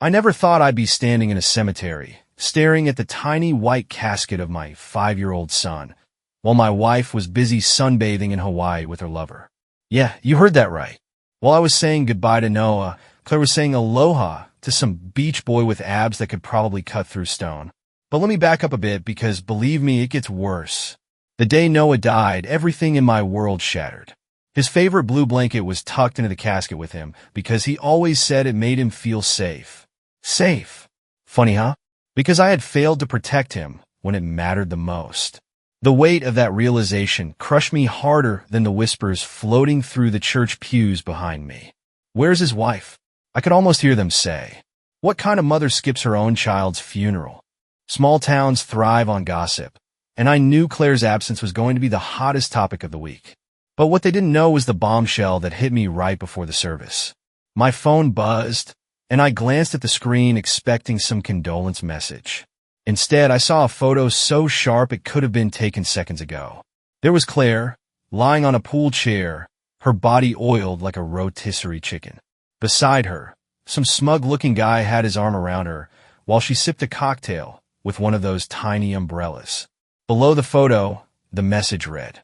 I never thought I'd be standing in a cemetery, staring at the tiny white casket of my 5-year-old son, while my wife was busy sunbathing in Hawaii with her lover. Yeah, you heard that right. While I was saying goodbye to Noah, Claire was saying aloha to some beach boy with abs that could probably cut through stone. But let me back up a bit because, believe me, it gets worse. The day Noah died, everything in my world shattered. His favorite blue blanket was tucked into the casket with him because he always said it made him feel safe. Safe. Funny, huh? Because I had failed to protect him when it mattered the most. The weight of that realization crushed me harder than the whispers floating through the church pews behind me. Where's his wife? I could almost hear them say. What kind of mother skips her own child's funeral? Small towns thrive on gossip, and I knew Claire's absence was going to be the hottest topic of the week. But what they didn't know was the bombshell that hit me right before the service. My phone buzzed, and I glanced at the screen expecting some condolence message. Instead, I saw a photo so sharp it could have been taken seconds ago. There was Claire, lying on a pool chair, her body oiled like a rotisserie chicken. Beside her, some smug-looking guy had his arm around her while she sipped a cocktail with one of those tiny umbrellas. Below the photo, the message read,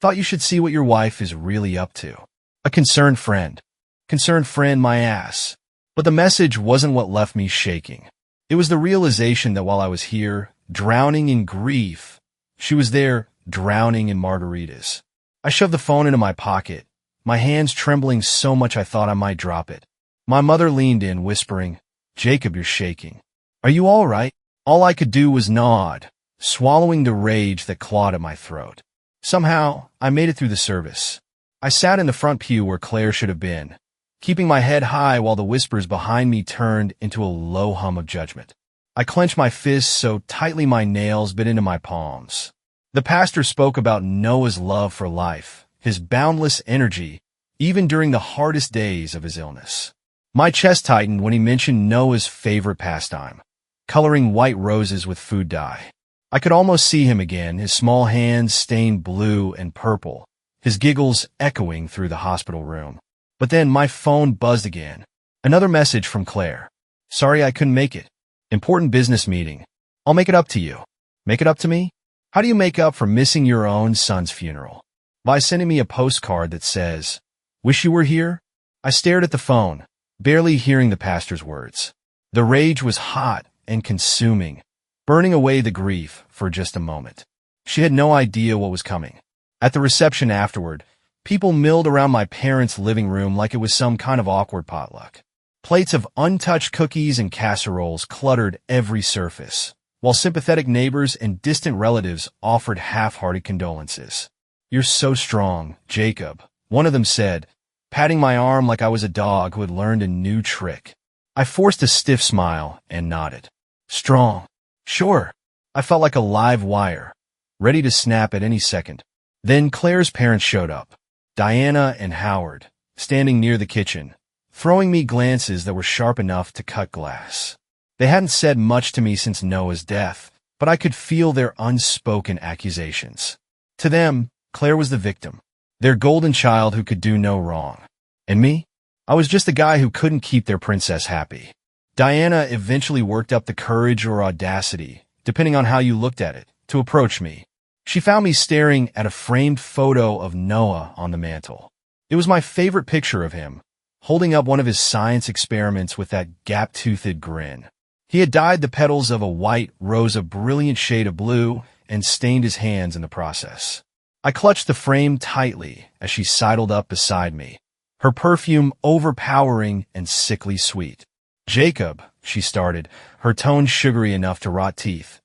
"Thought you should see what your wife is really up to. A concerned friend. Concerned friend, my ass." But the message wasn't what left me shaking. It was the realization that while I was here, drowning in grief, she was there, drowning in margaritas. I shoved the phone into my pocket, my hands trembling so much I thought I might drop it. My mother leaned in, whispering, "Jacob, you're shaking. Are you all right?" All I could do was nod, swallowing the rage that clawed at my throat. Somehow, I made it through the service. I sat in the front pew where Claire should have been, keeping my head high while the whispers behind me turned into a low hum of judgment. I clenched my fists so tightly my nails bit into my palms. The pastor spoke about Noah's love for life, his boundless energy, even during the hardest days of his illness. My chest tightened when he mentioned Noah's favorite pastime, coloring white roses with food dye. I could almost see him again, his small hands stained blue and purple, his giggles echoing through the hospital room. But then my phone buzzed again. Another message from Claire. "Sorry I couldn't make it. Important business meeting. I'll make it up to you." Make it up to me? How do you make up for missing your own son's funeral? By sending me a postcard that says, "Wish you were here?" I stared at the phone, barely hearing the pastor's words. The rage was hot and consuming, burning away the grief for just a moment. She had no idea what was coming. At the reception afterward, people milled around my parents' living room like it was some kind of awkward potluck. Plates of untouched cookies and casseroles cluttered every surface, while sympathetic neighbors and distant relatives offered half-hearted condolences. "You're so strong, Jacob," one of them said, patting my arm like I was a dog who had learned a new trick. I forced a stiff smile and nodded. Strong. Sure. I felt like a live wire, ready to snap at any second. Then Claire's parents showed up, Diana and Howard, standing near the kitchen, throwing me glances that were sharp enough to cut glass. They hadn't said much to me since Noah's death, but I could feel their unspoken accusations. To them, Claire was the victim, their golden child who could do no wrong. And me? I was just a guy who couldn't keep their princess happy. Diana eventually worked up the courage or audacity, depending on how you looked at it, to approach me. She found me staring at a framed photo of Noah on the mantel. It was my favorite picture of him, holding up one of his science experiments with that gap-toothed grin. He had dyed the petals of a white rose a brilliant shade of blue and stained his hands in the process. I clutched the frame tightly as she sidled up beside me, her perfume overpowering and sickly sweet. "Jacob," she started, her tone sugary enough to rot teeth.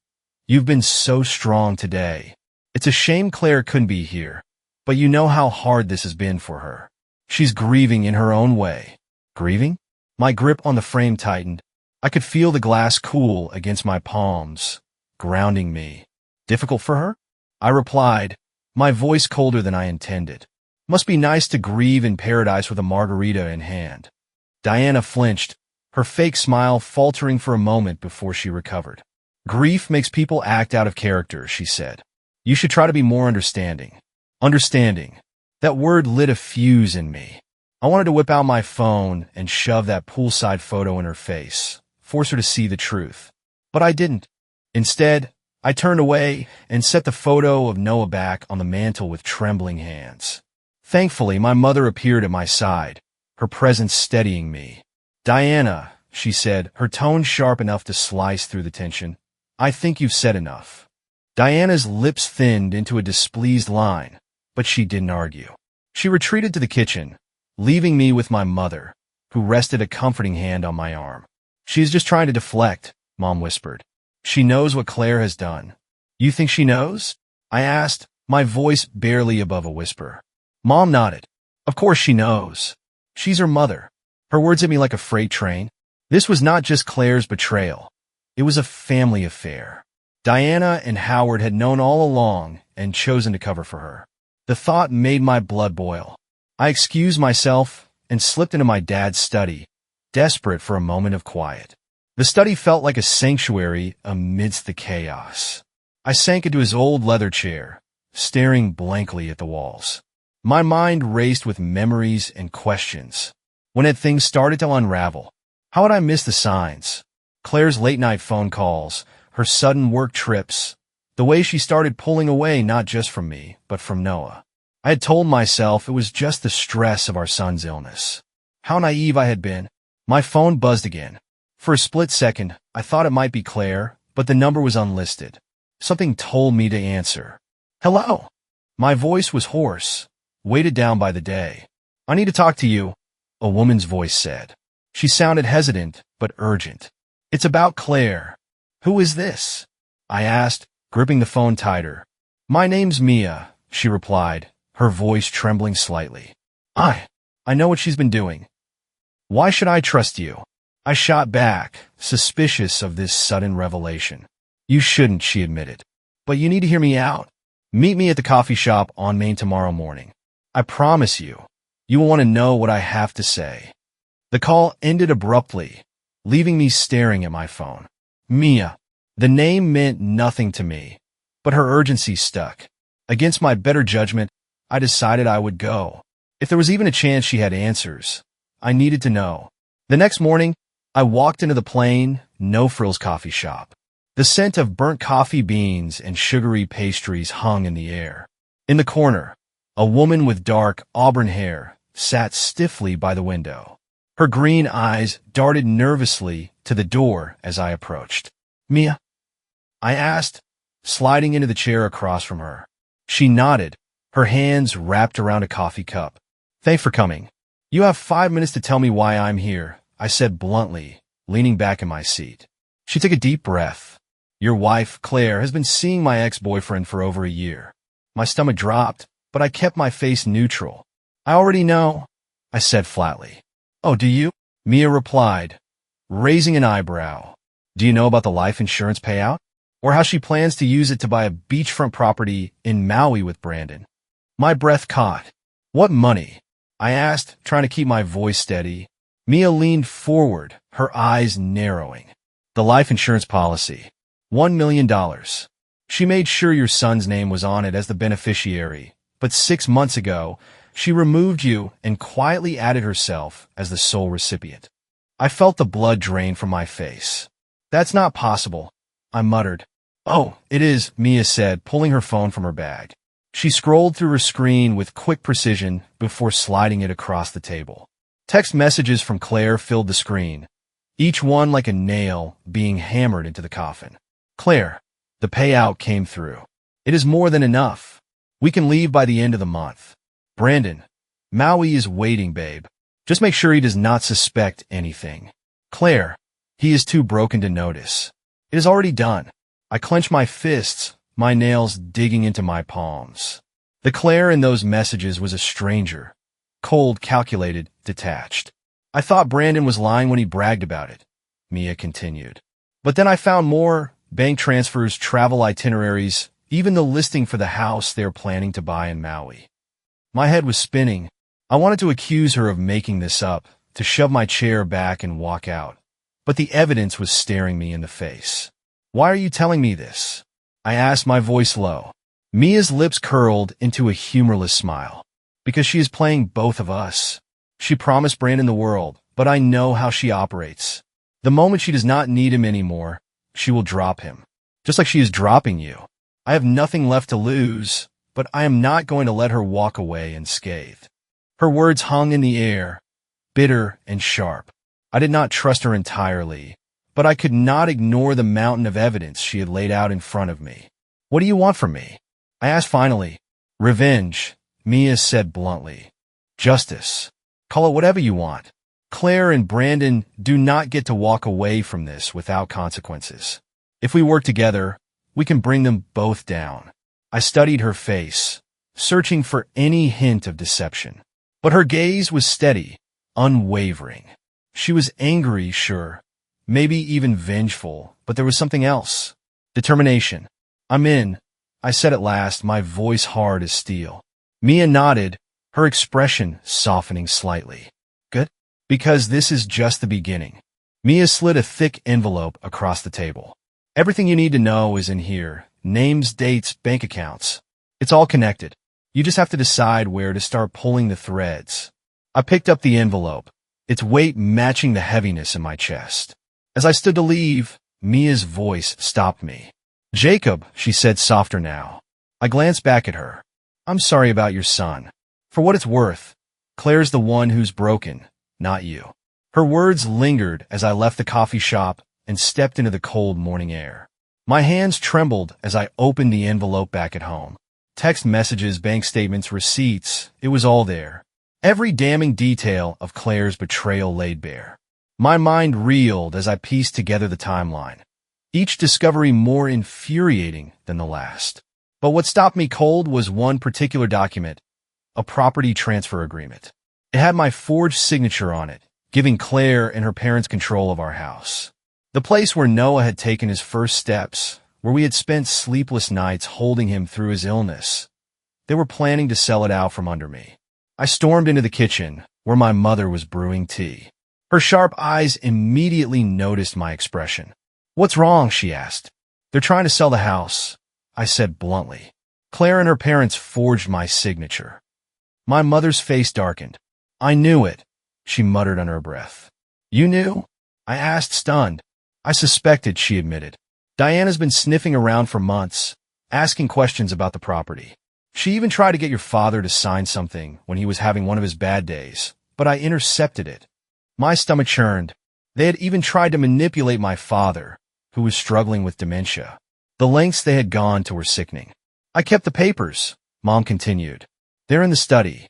"You've been so strong today. It's a shame Claire couldn't be here, but you know how hard this has been for her. She's grieving in her own way." Grieving? My grip on the frame tightened. I could feel the glass cool against my palms, grounding me. "Difficult for her?" I replied, my voice colder than I intended. "Must be nice to grieve in paradise with a margarita in hand." Diana flinched, her fake smile faltering for a moment before she recovered. "Grief makes people act out of character," she said. "You should try to be more understanding." Understanding. That word lit a fuse in me. I wanted to whip out my phone and shove that poolside photo in her face, force her to see the truth. But I didn't. Instead, I turned away and set the photo of Noah back on the mantel with trembling hands. Thankfully, my mother appeared at my side, her presence steadying me. "Diana," she said, her tone sharp enough to slice through the tension, "I think you've said enough." Diana's lips thinned into a displeased line, but she didn't argue. She retreated to the kitchen, leaving me with my mother, who rested a comforting hand on my arm. "She's just trying to deflect," Mom whispered. "She knows what Claire has done." "You think she knows?" I asked, my voice barely above a whisper. Mom nodded. "Of course she knows. She's her mother." Her words hit me like a freight train. This was not just Claire's betrayal. It was a family affair. Diana and Howard had known all along and chosen to cover for her. The thought made my blood boil. I excused myself and slipped into my dad's study, desperate for a moment of quiet. The study felt like a sanctuary amidst the chaos. I sank into his old leather chair, staring blankly at the walls. My mind raced with memories and questions. When had things started to unravel? How had I missed the signs? Claire's late-night phone calls, her sudden work trips, the way she started pulling away not just from me, but from Noah. I had told myself it was just the stress of our son's illness. How naive I had been. My phone buzzed again. For a split second, I thought it might be Claire, but the number was unlisted. Something told me to answer. "Hello." My voice was hoarse, weighted down by the day. "I need to talk to you," a woman's voice said. She sounded hesitant, but urgent. "It's about Claire." "Who is this?" I asked, gripping the phone tighter. "My name's Mia," she replied, her voice trembling slightly. I know what she's been doing." "Why should I trust you?" I shot back, suspicious of this sudden revelation. "You shouldn't," she admitted. "But you need to hear me out. Meet me at the coffee shop on Main tomorrow morning. I promise you, you will want to know what I have to say." The call ended abruptly, leaving me staring at my phone. Mia. The name meant nothing to me, but her urgency stuck. Against my better judgment, I decided I would go. If there was even a chance she had answers, I needed to know. The next morning, I walked into the plain, no-frills coffee shop. The scent of burnt coffee beans and sugary pastries hung in the air. In the corner, a woman with dark auburn hair sat stiffly by the window. Her green eyes darted nervously to the door as I approached. "Mia?" I asked, sliding into the chair across from her. She nodded, her hands wrapped around a coffee cup. "Thanks for coming. You have 5 minutes to tell me why I'm here," I said bluntly, leaning back in my seat. She took a deep breath. "Your wife, Claire, has been seeing my ex-boyfriend for over a year." My stomach dropped, but I kept my face neutral. "I already know," I said flatly. "Oh, do you?" Mia replied, raising an eyebrow. "Do you know about the life insurance payout? Or how she plans to use it to buy a beachfront property in Maui with Brandon?" My breath caught. "What money?" I asked, trying to keep my voice steady. Mia leaned forward, her eyes narrowing. "The life insurance policy. $1 million. She made sure your son's name was on it as the beneficiary, but 6 months ago, she removed you and quietly added herself as the sole recipient." I felt the blood drain from my face. "That's not possible," I muttered. "Oh, it is," Mia said, pulling her phone from her bag. She scrolled through her screen with quick precision before sliding it across the table. Text messages from Claire filled the screen, each one like a nail being hammered into the coffin. "Claire, the payout came through. It is more than enough. We can leave by the end of the month. Brandon, Maui is waiting, babe. Just make sure he does not suspect anything. Claire, he is too broken to notice. It is already done." I clenched my fists, my nails digging into my palms. The Claire in those messages was a stranger, cold, calculated, detached. "I thought Brandon was lying when he bragged about it," Mia continued. "But then I found more: bank transfers, travel itineraries, even the listing for the house they're planning to buy in Maui." My head was spinning. I wanted to accuse her of making this up, to shove my chair back and walk out. But the evidence was staring me in the face. "Why are you telling me this?" I asked, my voice low. Mia's lips curled into a humorless smile. "Because she is playing both of us. She promised Brandon the world, but I know how she operates. The moment she does not need him anymore, she will drop him. Just like she is dropping you. I have nothing left to lose, but I am not going to let her walk away unscathed. Her words hung in the air, bitter and sharp. I did not trust her entirely, but I could not ignore the mountain of evidence she had laid out in front of me. What do you want from me? I asked finally. Revenge, Mia said bluntly. Justice. Call it whatever you want. Claire and Brandon do not get to walk away from this without consequences. If we work together, we can bring them both down. I studied her face, searching for any hint of deception. But her gaze was steady, unwavering. She was angry, sure, maybe even vengeful, but there was something else. Determination. I'm in, I said at last, my voice hard as steel. Mia nodded, her expression softening slightly. Good? Because this is just the beginning. Mia slid a thick envelope across the table. Everything you need to know is in here. Names, dates, bank accounts. It's all connected. You just have to decide where to start pulling the threads. I picked up the envelope, its weight matching the heaviness in my chest. As I stood to leave, Mia's voice stopped me. Jacob, she said softer now. I glanced back at her. I'm sorry about your son. For what it's worth, Claire's the one who's broken, not you. Her words lingered as I left the coffee shop and stepped into the cold morning air. My hands trembled as I opened the envelope back at home. Text messages, bank statements, receipts, it was all there. Every damning detail of Claire's betrayal laid bare. My mind reeled as I pieced together the timeline, each discovery more infuriating than the last. But what stopped me cold was one particular document, a property transfer agreement. It had my forged signature on it, giving Claire and her parents control of our house. The place where Noah had taken his first steps, where we had spent sleepless nights holding him through his illness. They were planning to sell it out from under me. I stormed into the kitchen, where my mother was brewing tea. Her sharp eyes immediately noticed my expression. What's wrong? She asked. They're trying to sell the house, I said bluntly. Claire and her parents forged my signature. My mother's face darkened. I knew it, she muttered under her breath. You knew? I asked, stunned. I suspected, she admitted. Diana's been sniffing around for months, asking questions about the property. She even tried to get your father to sign something when he was having one of his bad days, but I intercepted it. My stomach churned. They had even tried to manipulate my father, who was struggling with dementia. The lengths they had gone to were sickening. I kept the papers, Mom continued. They're in the study.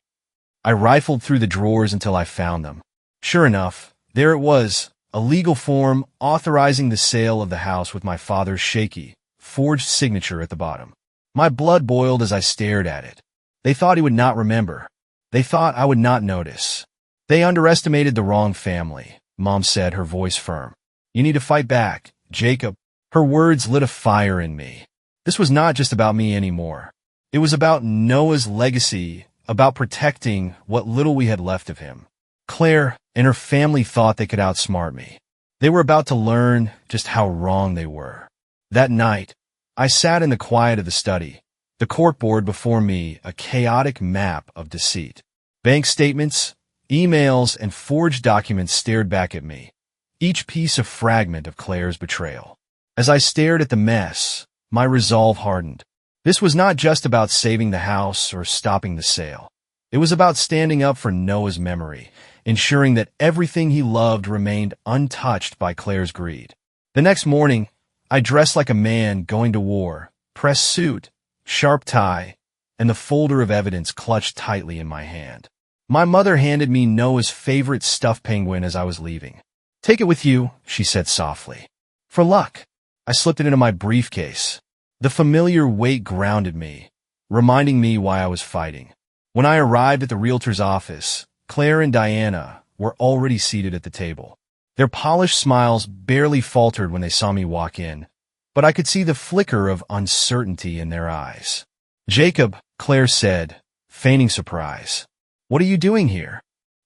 I rifled through the drawers until I found them. Sure enough, there it was, a legal form authorizing the sale of the house with my father's shaky, forged signature at the bottom. My blood boiled as I stared at it. They thought he would not remember. They thought I would not notice. They underestimated the wrong family, Mom said, her voice firm. You need to fight back, Jacob. Her words lit a fire in me. This was not just about me anymore. It was about Noah's legacy, about protecting what little we had left of him. Claire and her family thought they could outsmart me. They were about to learn just how wrong they were. That night, I sat in the quiet of the study, the corkboard before me, a chaotic map of deceit. Bank statements, emails, and forged documents stared back at me, each piece a fragment of Claire's betrayal. As I stared at the mess, my resolve hardened. This was not just about saving the house or stopping the sale. It was about standing up for Noah's memory, ensuring that everything he loved remained untouched by Claire's greed. The next morning, I dressed like a man going to war, pressed suit, sharp tie, and the folder of evidence clutched tightly in my hand. My mother handed me Noah's favorite stuffed penguin as I was leaving. Take it with you, she said softly. For luck. I slipped it into my briefcase. The familiar weight grounded me, reminding me why I was fighting. When I arrived at the realtor's office, Claire and Diana were already seated at the table. Their polished smiles barely faltered when they saw me walk in, but I could see the flicker of uncertainty in their eyes. Jacob, Claire said, feigning surprise. What are you doing here?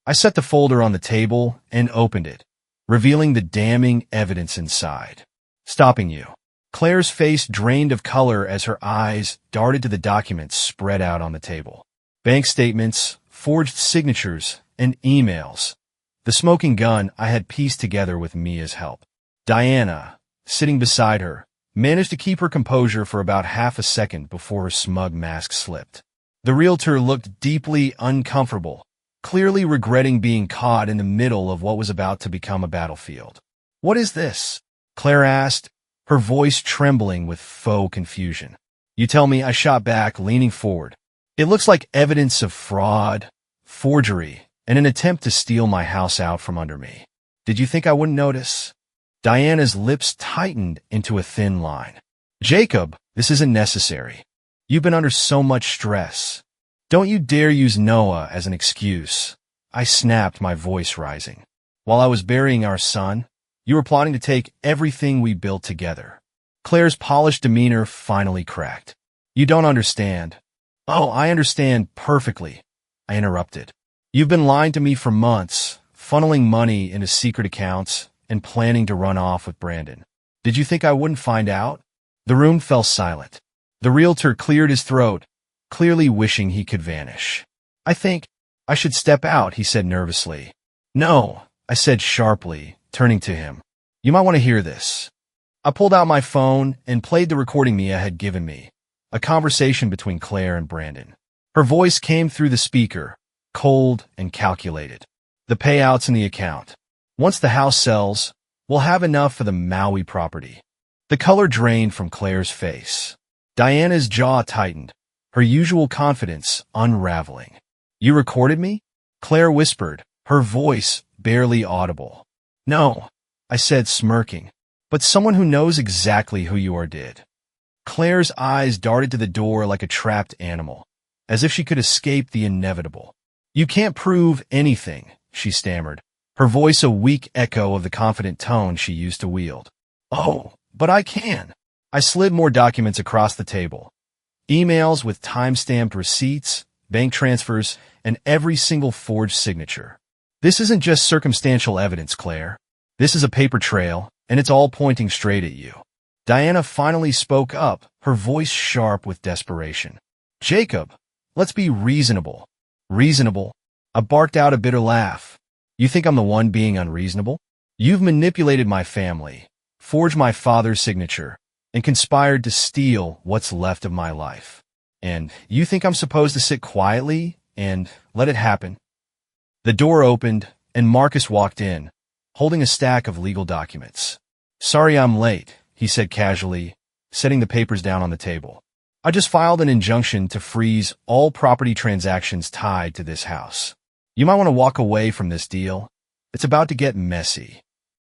I set the folder on the table and opened it, revealing the damning evidence inside. Stopping you. Claire's face drained of color as her eyes darted to the documents spread out on the table. Bank statements, forged signatures, and emails. The smoking gun I had pieced together with Mia's help. Diana, sitting beside her, managed to keep her composure for about half a second before her smug mask slipped. The realtor looked deeply uncomfortable, clearly regretting being caught in the middle of what was about to become a battlefield. "What is this?" Claire asked, her voice trembling with faux confusion. "You tell me," I shot back, leaning forward. "It looks like evidence of fraud, forgery, and an attempt to steal my house out from under me. Did you think I wouldn't notice?" Diana's lips tightened into a thin line. "Jacob, this isn't necessary. You've been under so much stress. Don't you dare use Noah as an excuse," I snapped, my voice rising. "While I was burying our son, you were plotting to take everything we built together." Claire's polished demeanor finally cracked. "You don't understand." "Oh, I understand perfectly," I interrupted. "You've been lying to me for months, funneling money into secret accounts and planning to run off with Brandon. Did you think I wouldn't find out?" The room fell silent. The realtor cleared his throat, clearly wishing he could vanish. "I think I should step out," he said nervously. "No," I said sharply, turning to him. "You might want to hear this." I pulled out my phone and played the recording Mia had given me, a conversation between Claire and Brandon. Her voice came through the speaker, cold and calculated. "The payouts in the account. Once the house sells, we'll have enough for the Maui property." The color drained from Claire's face. Diana's jaw tightened, her usual confidence unraveling. "You recorded me?" Claire whispered, her voice barely audible. "No," I said, smirking, "but someone who knows exactly who you are did." Claire's eyes darted to the door like a trapped animal, as if she could escape the inevitable. "You can't prove anything," she stammered, her voice a weak echo of the confident tone she used to wield. "Oh, but I can." I slid more documents across the table. Emails with time-stamped receipts, bank transfers, and every single forged signature. "This isn't just circumstantial evidence, Claire. This is a paper trail, and it's all pointing straight at you." Diana finally spoke up, her voice sharp with desperation. "Jacob, let's be reasonable." "Reasonable?" I barked out a bitter laugh. "You think I'm the one being unreasonable? You've manipulated my family, forged my father's signature, and conspired to steal what's left of my life. And you think I'm supposed to sit quietly and let it happen?" The door opened, and Marcus walked in, holding a stack of legal documents. "Sorry I'm late," he said casually, setting the papers down on the table. "I just filed an injunction to freeze all property transactions tied to this house. You might want to walk away from this deal. It's about to get messy."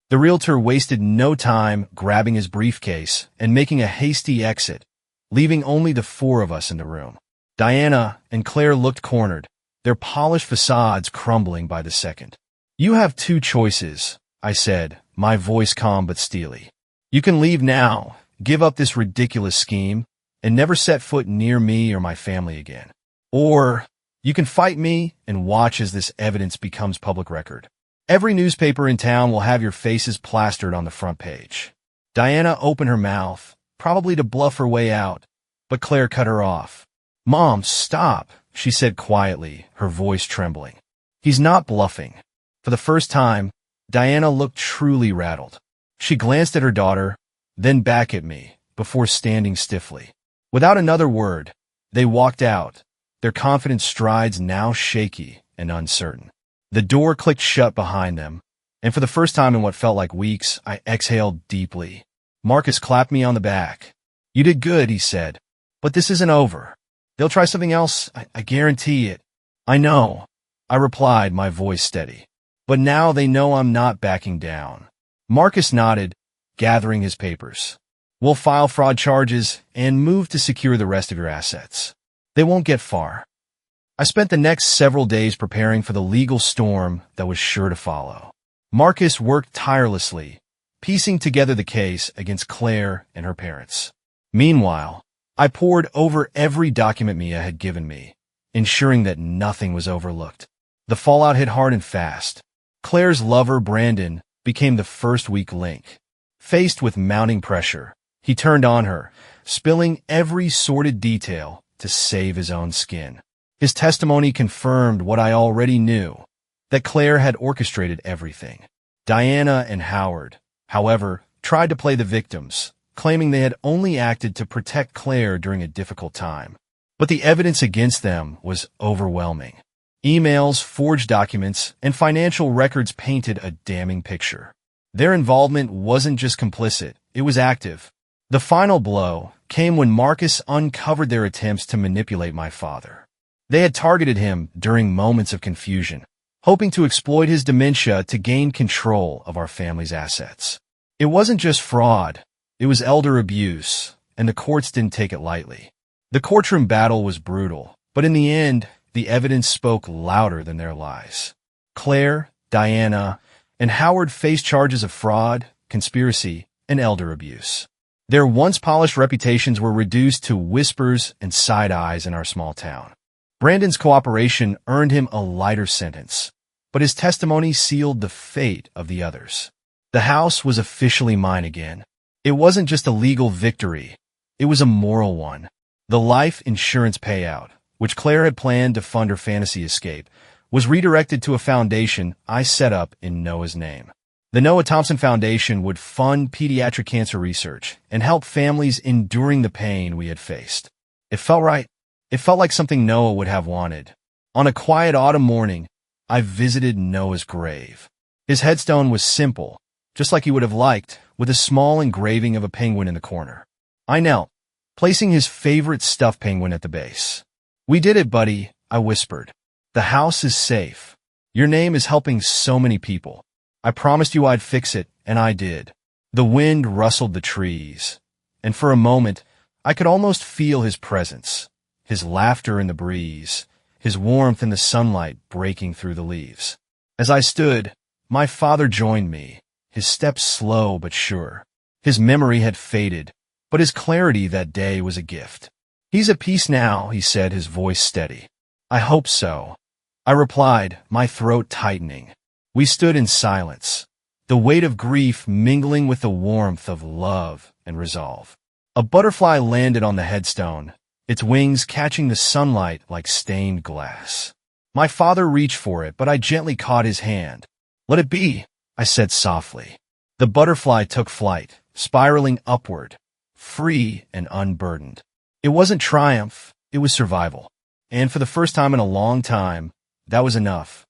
The realtor wasted no time grabbing his briefcase and making a hasty exit, leaving only the four of us in the room. Diana and Claire looked cornered, their polished facades crumbling by the second. "You have two choices," I said, my voice calm but steely. "You can leave now, give up this ridiculous scheme, and never set foot near me or my family again. Or you can fight me and watch as this evidence becomes public record. Every newspaper in town will have your faces plastered on the front page." Diana opened her mouth, probably to bluff her way out, but Claire cut her off. "Mom, stop," she said quietly, her voice trembling. "He's not bluffing." For the first time, Diana looked truly rattled. She glanced at her daughter, then back at me, before standing stiffly. Without another word, they walked out, their confident strides now shaky and uncertain. The door clicked shut behind them, and for the first time in what felt like weeks, I exhaled deeply. Marcus clapped me on the back. "You did good," he said. "But this isn't over. They'll try something else, I guarantee it." "I know," I replied, my voice steady. "But now they know I'm not backing down." Marcus nodded, gathering his papers. "We'll file fraud charges and move to secure the rest of your assets. They won't get far." I spent the next several days preparing for the legal storm that was sure to follow. Marcus worked tirelessly, piecing together the case against Claire and her parents. Meanwhile, I pored over every document Mia had given me, ensuring that nothing was overlooked. The fallout hit hard and fast. Claire's lover, Brandon, became the first weak link. Faced with mounting pressure, he turned on her, spilling every sordid detail to save his own skin. His testimony confirmed what I already knew. that Claire had orchestrated everything. Diana and Howard, however, tried to play the victims, claiming they had only acted to protect Claire during a difficult time. But the evidence against them was overwhelming. Emails, forged documents, and financial records painted a damning picture. Their involvement wasn't just complicit, it was active. The final blow came when Marcus uncovered their attempts to manipulate my father. They had targeted him during moments of confusion, hoping to exploit his dementia to gain control of our family's assets. It wasn't just fraud, it was elder abuse, and the courts didn't take it lightly. The courtroom battle was brutal, but in the end, the evidence spoke louder than their lies. Claire, Diana, and Howard faced charges of fraud, conspiracy, and elder abuse. Their once polished reputations were reduced to whispers and side eyes in our small town. Brandon's cooperation earned him a lighter sentence, but his testimony sealed the fate of the others. The house was officially mine again. It wasn't just a legal victory, it was a moral one. The life insurance payout, which Claire had planned to fund her fantasy escape, was redirected to a foundation I set up in Noah's name. The Noah Thompson Foundation would fund pediatric cancer research and help families enduring the pain we had faced. It felt right. It felt like something Noah would have wanted. On a quiet autumn morning, I visited Noah's grave. His headstone was simple, just like he would have liked, with a small engraving of a penguin in the corner. I knelt, placing his favorite stuffed penguin at the base. "We did it, buddy," I whispered. "The house is safe. Your name is helping so many people. I promised you I'd fix it, and I did." The wind rustled the trees, and for a moment, I could almost feel his presence, his laughter in the breeze, his warmth in the sunlight breaking through the leaves. As I stood, my father joined me, his steps slow but sure. His memory had faded, but his clarity that day was a gift. "He's at peace now," he said, his voice steady. "I hope so," I replied, my throat tightening. We stood in silence, the weight of grief mingling with the warmth of love and resolve. A butterfly landed on the headstone, its wings catching the sunlight like stained glass. My father reached for it, but I gently caught his hand. "Let it be," I said softly. The butterfly took flight, spiraling upward, free and unburdened. It wasn't triumph, it was survival. And for the first time in a long time, that was enough.